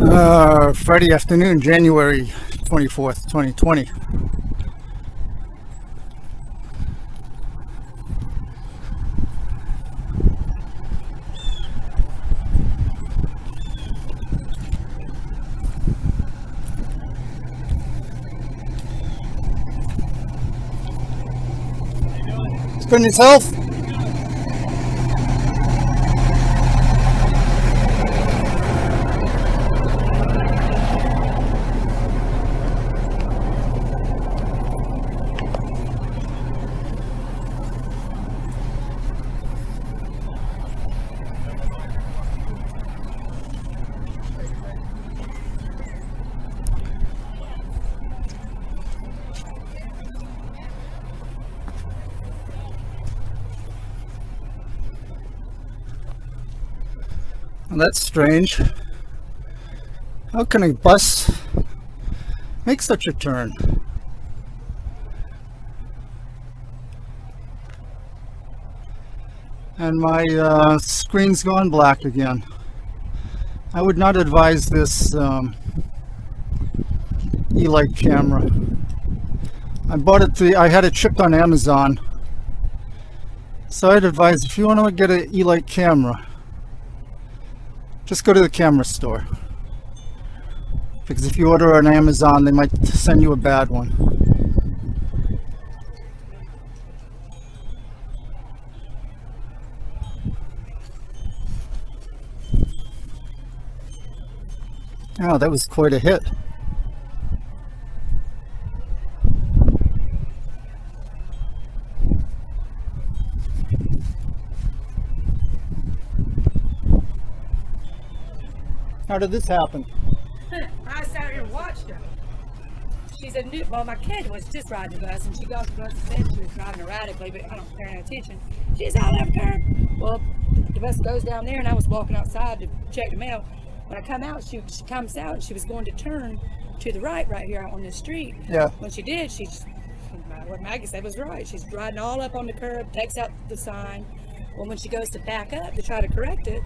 Friday afternoon, January 24th, 2020. It's good in yourself? Well, that's strange. How can a bus make such a turn? And my screen's gone black again. I would not advise this E-Light camera. I bought it, I had it shipped on Amazon. So I'd advise, if you want to get an E-Light camera, just go to the camera store. Because if you order on Amazon, they might send you a bad one. Oh, that was quite a hit. How did this happen? I sat here and watched her. She's a new, well, my kid was just riding the bus, and she got the bus and said she was driving erratically, but I don't pay no attention. She's all over her. Well, the bus goes down there, and I was walking outside to check the mail. When I come out, she comes out, and she was going to turn to the right here out on the street. Yeah. When she did, what Maggie said was right. She's riding all up on the curb, takes out the sign. Well, when she goes to back up to try to correct it,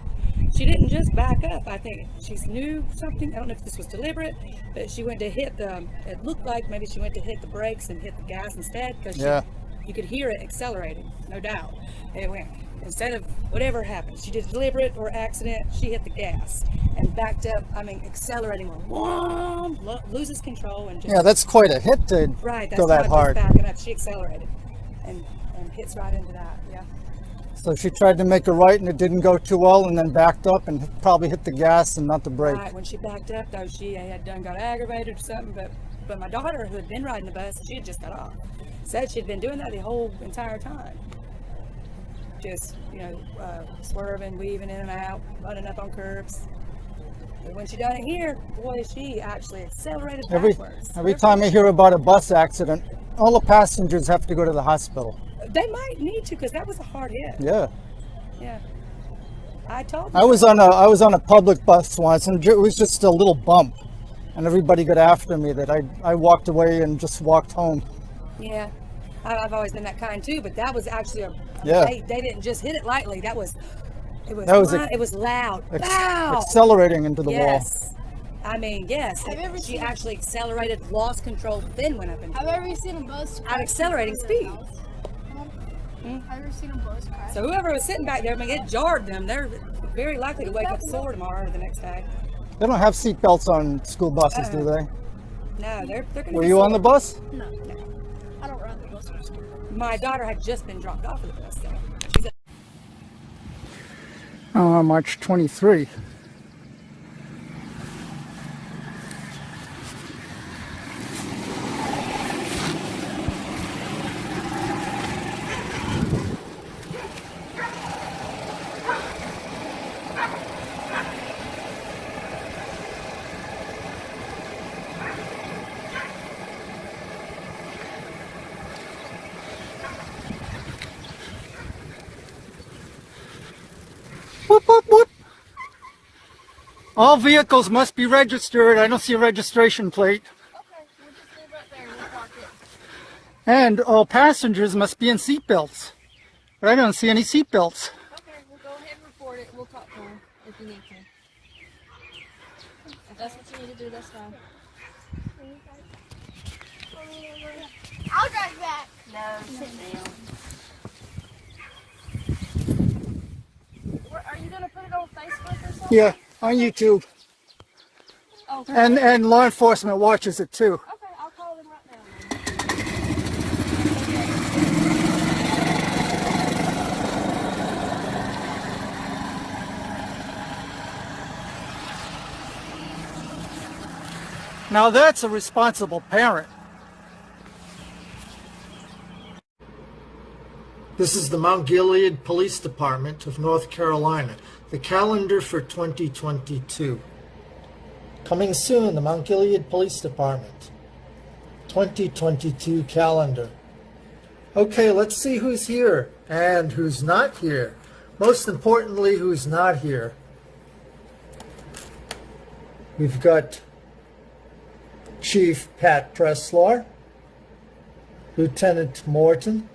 she didn't just back up. I think she knew something. I don't know if this was deliberate, but she went to hit it looked like maybe she went to hit the brakes and hit the gas instead, because you could hear it accelerating, no doubt. And it went, instead of whatever happened, she did deliberate or accident, she hit the gas and backed up, accelerating, whoom, loses control and just... Yeah, that's quite a hit to go that hard. Just backing up, she accelerated and hits right into that, yeah. So she tried to make a right and it didn't go too well, and then backed up and probably hit the gas and not the brake. Right, when she backed up though, she had got aggravated or something, but my daughter, who had been riding the bus, she had just got off. Said she'd been doing that the whole entire time. Just, swerving, weaving in and out, running up on curbs. But when she done it here, boy, she actually accelerated backwards. Every time I hear about a bus accident, all the passengers have to go to the hospital. They might need to, because that was a hard hit. Yeah. Yeah. I told you. I was on a public bus once, and it was just a little bump, and everybody got after me that I walked away and just walked home. Yeah. I've always been that kind too, but that was actually they didn't just hit it lightly. It was loud. Wow. Accelerating into the wall. Yes. Yes. She actually accelerated, lost control, then went up into Have you ever seen a bus at accelerating speed? Have you ever seen a bus crash? So whoever was sitting back there, it jarred them. They're very likely to wake up sore tomorrow or the next day. They don't have seat belts on school buses, do they? No, they're going to. Were you on the bus? No. I don't ride the bus. My daughter had just been dropped off of the bus, so. March 23. Whoop, whoop, whoop. All vehicles must be registered. I don't see a registration plate. Okay, we'll just leave right there. We'll park it. And all passengers must be in seat belts. But I don't see any seat belts. Okay, we'll go ahead and report it. We'll talk to them if you need to. If that's what you need to do, that's fine. I'll drive back. No, sit down. Are you going to put it on Facebook or something? Yeah, on YouTube. Okay. And law enforcement watches it too. Okay, I'll call them right now. Now that's a responsible parent. This is the Mount Gilead Police Department of North Carolina. The calendar for 2022. Coming soon, the Mount Gilead Police Department. 2022 calendar. Okay, let's see who's here and who's not here. Most importantly, who's not here. We've got Chief Pat Preslar, Lieutenant Morton.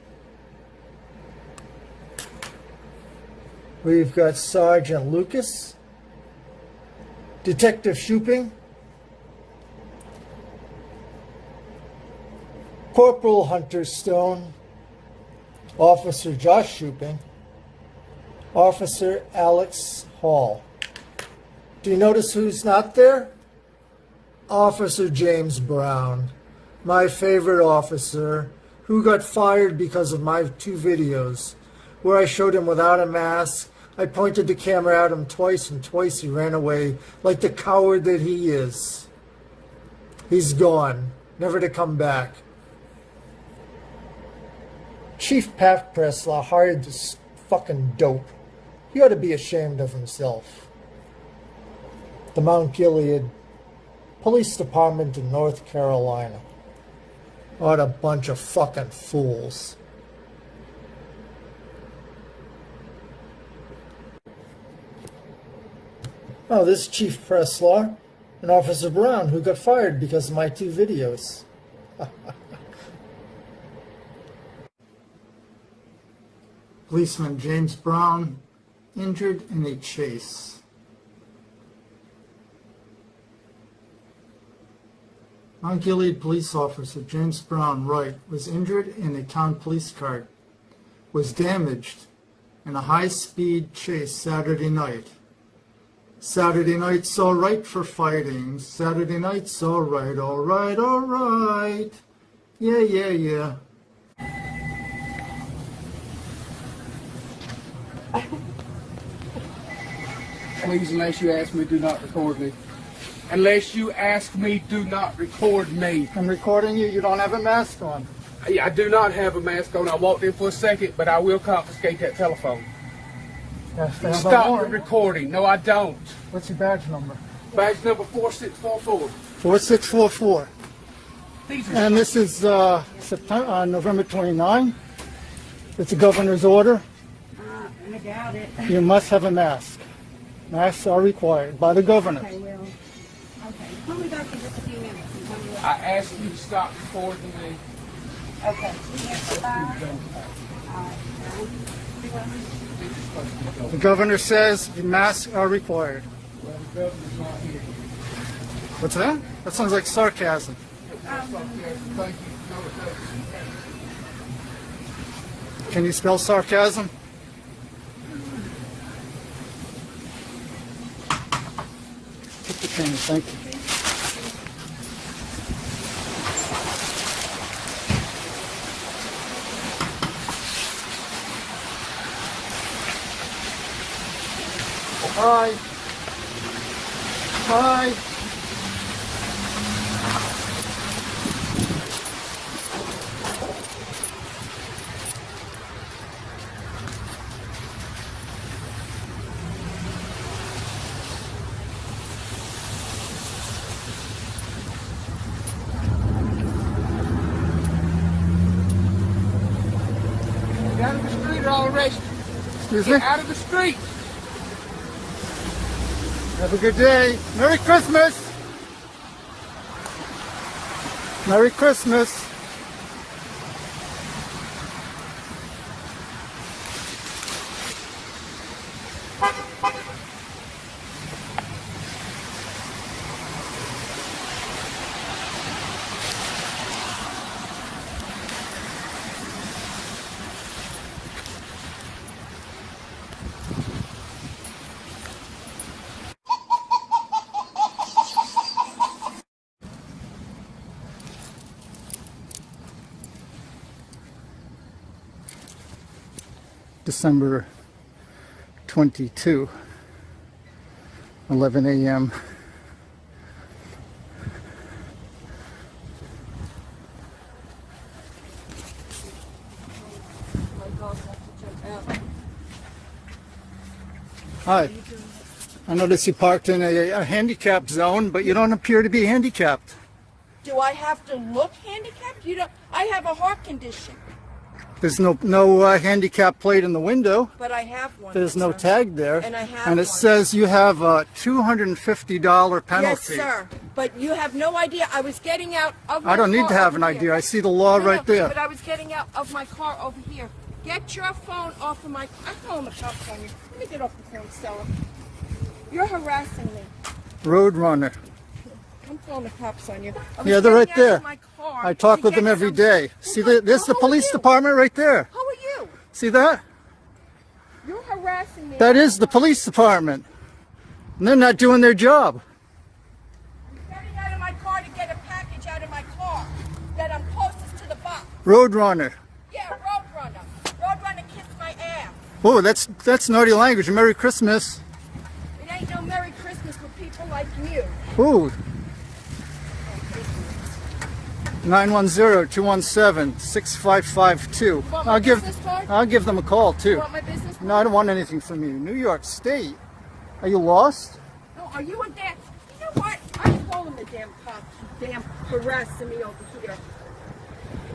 We've got Sergeant Lucas, Detective Shuping, Corporal Hunter Stone, Officer Josh Shuping, Officer Alex Hall. Do you notice who's not there? Officer James Brown, my favorite officer, who got fired because of my 2 videos, where I showed him without a mask. I pointed the camera at him twice, and twice he ran away like the coward that he is. He's gone, never to come back. Chief Pat Preslar hired this fucking dope. He ought to be ashamed of himself. The Mount Gilead Police Department in North Carolina. What a bunch of fucking fools. Oh, this is Chief Preslar and Officer Brown, who got fired because of my 2 videos. Policeman James Brown injured in a chase. Mount Gilead police officer James Brown Wright was injured in a town police car, was damaged in a high-speed chase Saturday night. Saturday night's all right for fighting. Saturday night's all right, all right, all right. Yeah, yeah, yeah. Please, unless you ask me, do not record me. Unless you ask me, do not record me. I'm recording you. You don't have a mask on. I do not have a mask on. I walked in for a second, but I will confiscate that telephone. You have to have a Stop the warrant. recording. No, I don't. What's your badge number? Badge number 4644. 4644. These are And this is November 29. It's a governor's order. I doubt it. You must have a mask. Masks are required by the governor. Okay, well, okay. Call me back in just a few minutes and tell me what. I asked you to stop recording me. Okay. The governor says the masks are required. Well, the governor's not here. What's that? That sounds like sarcasm. Thank you. No, it doesn't. Can you spell sarcasm? Take the pen, thank you. Hi. Hi. Get out of the street or I'll arrest you. Excuse me? Get out of the street. Have a good day. Merry Christmas. Merry Christmas. December 22, 11 a.m. Hi. I noticed you parked in a handicapped zone, but you don't appear to be handicapped. Do I have to look handicapped? You don't. I have a heart condition, There's no handicap plate in the window. but I have one. There's no sir. tag there. And I have And it one. says you have a $250 Yes, penalty. sir. But you have no idea. I was getting out of my I don't need car to have over an here. idea. I see the law No, right no, there. But I was getting out of my car over here. Get your phone off of my. I'm calling the cops on you. Let me get off the phone, Stella. You're harassing me. Roadrunner. I'm calling the cops on you. I was Yeah, they're right getting out there. of my car I talk to with get them every something. day. See, this is the Who are police you? department right there. Who are you? See that? You're harassing me. That is the police department. And they're not doing their job. Getting out of my car to get a package out of my car that I'm closest to the box. Roadrunner. Yeah, Roadrunner. Roadrunner kissed my ass. Oh, that's naughty language. Merry Christmas. It ain't no Merry Christmas with people like you. Ooh. 910-217-6552. Want my business card? I'll give them a call You too. want my business card? No, I don't want anything from you. New York State. Are you lost? No, are you a damn... You know what? I'm calling the damn cops. You damn harassing me over here.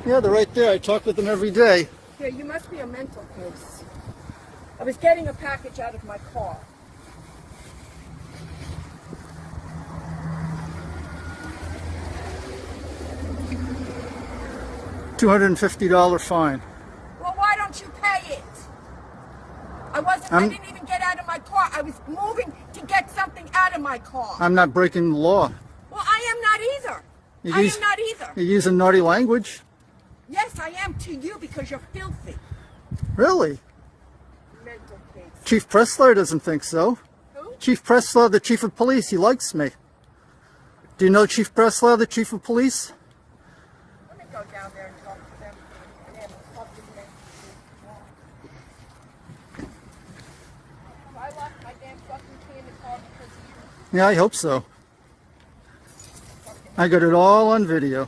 Yeah, they're right there. I talk with them every day. Here, you must be a mental case. I was getting a package out of my car. $250 fine. Well, why don't you pay it? I didn't even get out of my car. I was moving to get something out of my car. I'm not breaking the law. Well, I am not either. You I use- am not either. You're using naughty language? Yes, I am to you because you're filthy. Really? Mental case. Chief Pressler doesn't think so. Who? Chief Pressler, the chief of police, he likes me. Do you know Chief Pressler, the chief of police? Let me go down there and talk to them. Damn fucking men. I lost my damn fucking key in the car because of you. Yeah, I hope so. I got it all on video. I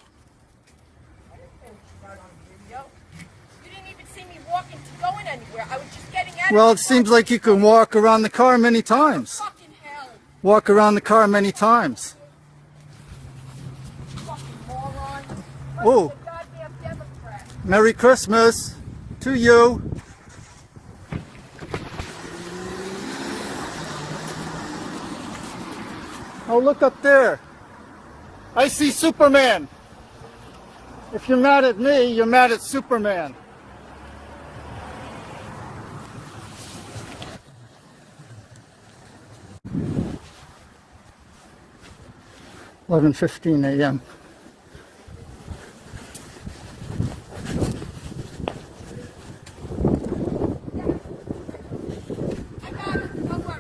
didn't think you got on video. You didn't even see me walking to going anywhere. I was just getting out Well, of it the seems car. like you can walk around the car many times. Fucking hell. Walk around the car many times. Fucking moron. Oh. Fucking goddamn Democrat. Merry Christmas to you. Oh, look up there. I see Superman. If you're mad at me, you're mad at Superman. $11:15 a.m. I got it. Don't worry.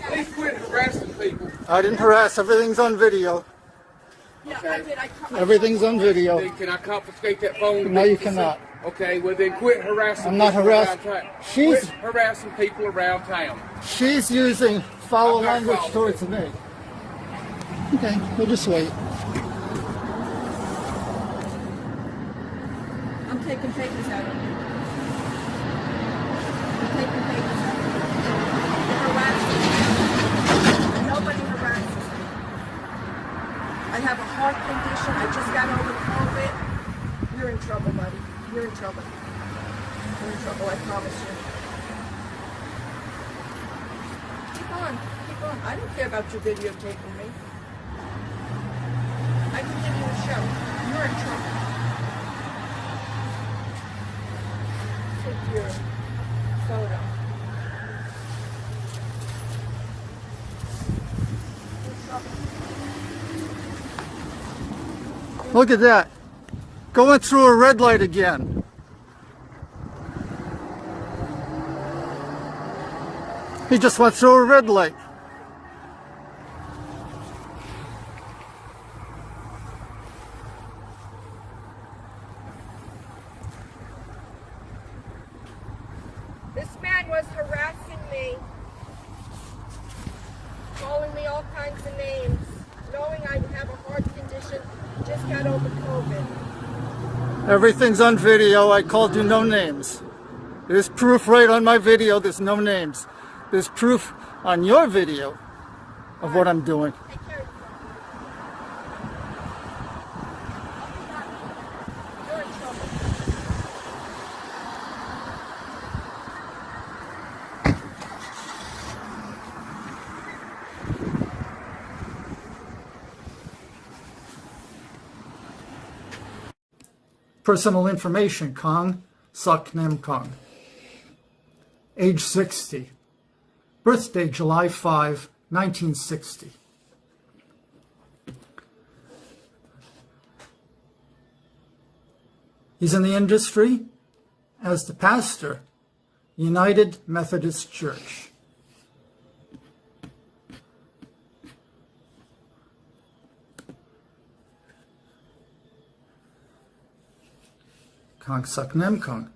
Please quit harassing people. I didn't harass. Everything's on video. Yeah, Okay. I did. Everything's on video. Then can I confiscate that phone? No, you cannot. Okay, well then quit harassing I'm not people harassing. around town. She's- Quit harassing people around town. She's using foul I'm not language foul. towards me. Okay, we'll just wait. I'm taking papers out of you. I'm taking papers out of you. You're harassing me. Nobody harasses me. I have a heart condition. I just got over COVID. You're in trouble, buddy. You're in trouble. You're in trouble, I promise you. Keep on. Keep on. I don't care about your videotaping me. I can give you a show. You're in trouble. Take your photo. Look at that. Going through a red light again. He just went through a red light. calling me all kinds of names, knowing I have a heart condition, just got over COVID. Everything's on video. I called you no names. There's proof right on my video. There's no names. There's proof on your video of what I'm doing. I cared for you. You're in trouble. Personal information, Kong Namkung. Age 60. Birthday July 5, 1960. He's in the industry as the pastor, United Methodist Church. Kong Namkung.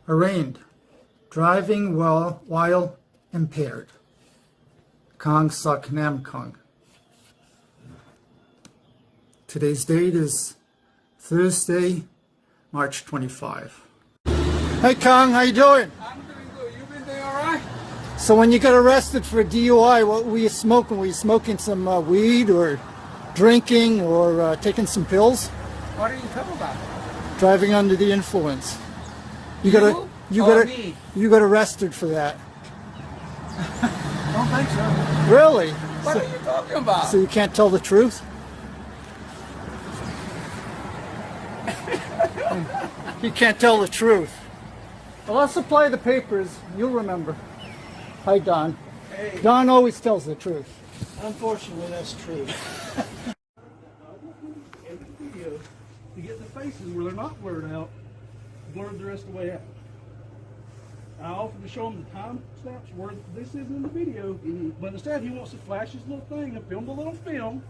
Arraigned, driving while impaired. Kong Namkung. Today's date is Thursday, March 25. Hey Kong, how you doing? I'm doing good. You been doing all right? So when you got arrested for DUI, what were you smoking? Were you smoking some weed or drinking or taking some pills? What are you talking about? Driving under the influence. You got arrested for that. Don't think so. Really? What are you talking about? So you can't tell the truth? You can't tell the truth. Well, I'll supply the papers. You'll remember. Hi, Don. Hey. Don always tells the truth. Unfortunately, that's true. Every video, to get the faces where they're not blurred out, blurred the rest of the way out. I offered to show him the time stamps where this is in the video, but instead he wants to flash his little thing and film the little film,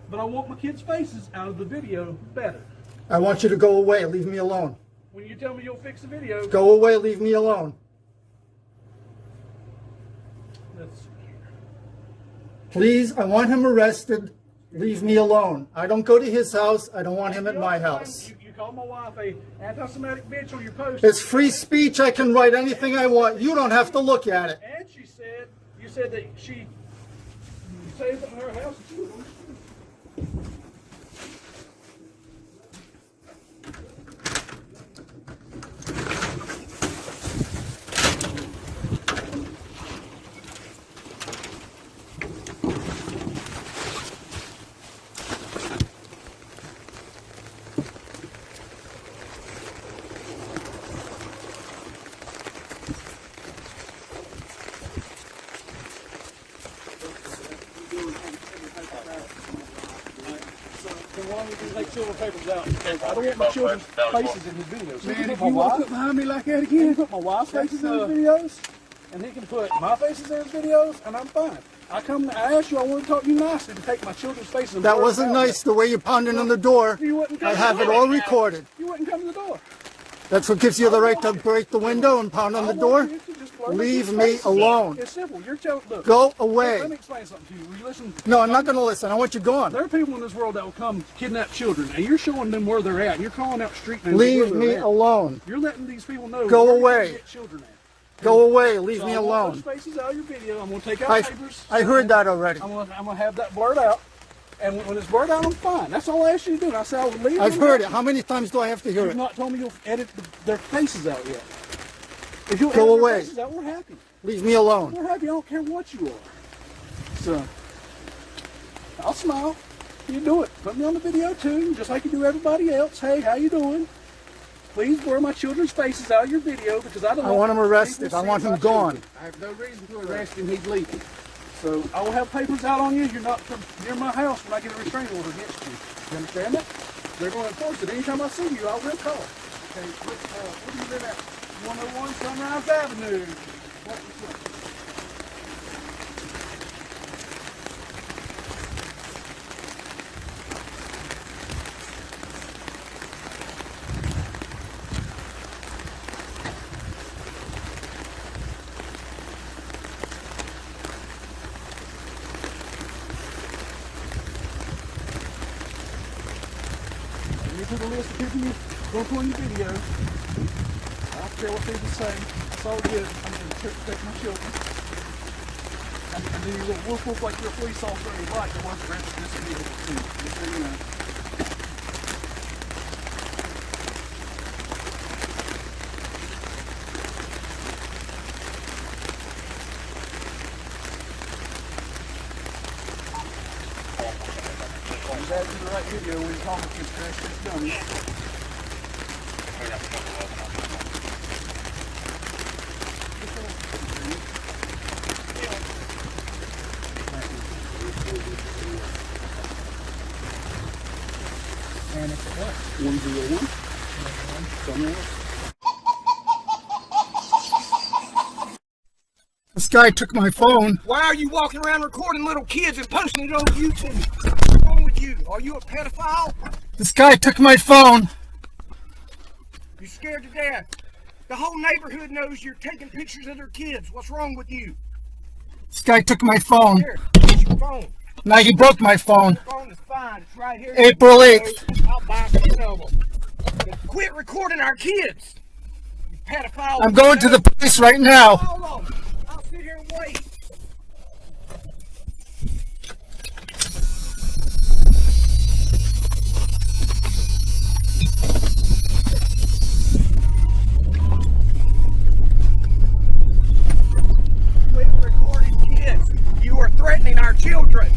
but I want my kids' faces out of the video better. I want you to go away. Leave me alone. When you tell me you'll fix the video, Go away. Leave me alone. let's see here. Please, I want him arrested. Leave me alone. I don't go to his house. I don't want him at my house. You call my wife a anti-Semitic bitch on your post. It's free speech. I can write anything I want. You don't have to look at it. And she said, you said that you saved it in her house. And she was take silver papers out. I don't want my children's faces in his videos. Man, if you want to put behind me like that again, put my wife's faces in his videos, and he can put my faces in his videos, and I'm fine. I asked you, I want to talk to you nicely to take my children's faces and That blur wasn't them out. nice the way you're pounding on the door. You wouldn't come I to have the it door. all recorded. You wouldn't come to the door. That's what gives you the right to break the window and pound on the door. Leave me alone. It's simple. You're telling, look, Go let away. me explain something to you. Will you listen? No, I'm not going to listen. I want you gone. There are people in this world that will come kidnap children, and you're showing them where they're at, and you're calling out street names. Leave where me they're at. alone. You're letting these people know Go where you're away. gonna get children at. Go away. Leave So me I want alone. those faces out of your video. I'm going to take out papers. I heard that already. I'm gonna have that blurred out, and when it's blurred out, I'm fine. That's all I asked you to do. And I said I would leave. I've them heard out. it. How many times do I have to hear You've it? not told me you'll edit their faces out yet. If you'll Go edit their away. faces out, we're happy. Leave me alone. We're happy. I don't care what you are. So I'll smile. You do it. Put me on the video too, just like you do everybody else. Hey, how you doing? Please blur my children's faces out of your video because I don't. I want him arrested. people I want seeing him my gone. children. I have no reason to arrest him. He's leaving. So I will have papers out on you. You're not near my house when I get a restraining order against you. You understand that? They're going to enforce it. Anytime I see you, I will call. Okay, where do you live at? 101 Sunrise Avenue. What's this one? put a list of people you go to on your video. I don't care what people say. It's all good. I'm going to protect my children. And then you're going to woof like you're a police officer and you like the ones that this vehicle too. Just so you know. I'm glad you're the right video when you're talking to crash this dummy. And it's what? 101. Somewhere else. This guy took my phone. Why are you walking around recording little kids and posting it on YouTube? What's wrong with you? Are you a pedophile? This guy took my phone. You're scared to death. The whole neighborhood knows you're taking pictures of their kids. What's wrong with you? This guy took my phone. Here, here's your phone. Now he broke my phone. Your phone is fine. It's right here. April 8th. I'll buy 10 of them. But quit recording our kids. You pedophile. I'm going to the police right now. Hold on. I'll sit here and wait. Quit recording kids. You are threatening our children.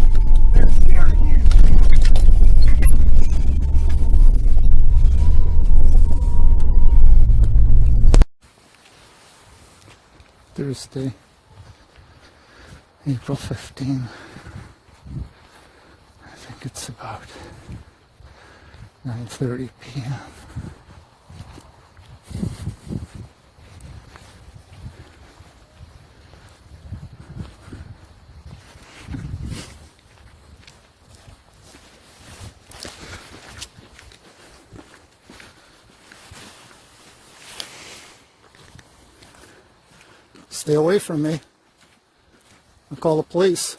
They're scared of you. Thursday, April 15. I think it's about 9:30 p.m. Stay away from me. I'll call the police.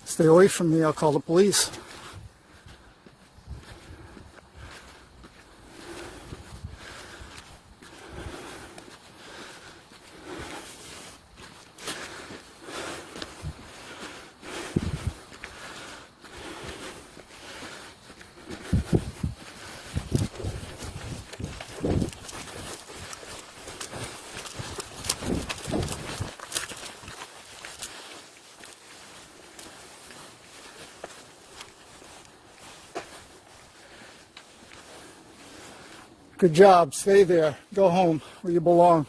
Stay away from me, I'll call the police. Good job. Stay there. Go home where you belong.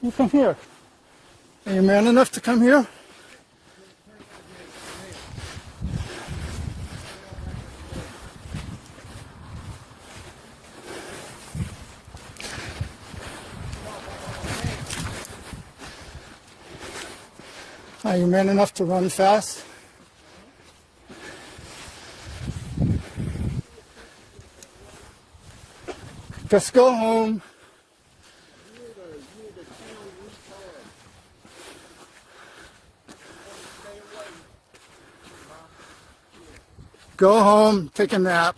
You come here. Are you man enough to come here? Are you man enough to run fast? Just go home. Go home, take a nap.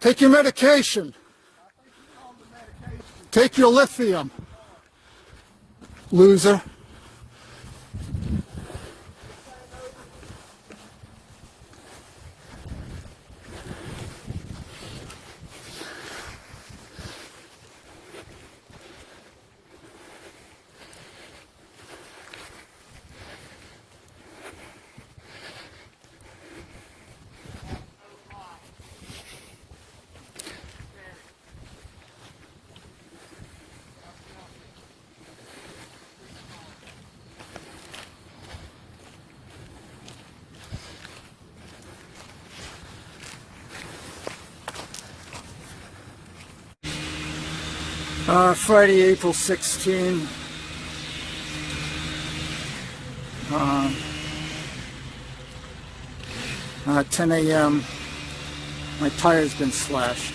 Take your medication. Take your lithium. Loser. Friday, April 16. 10 a.m. My tire's been slashed.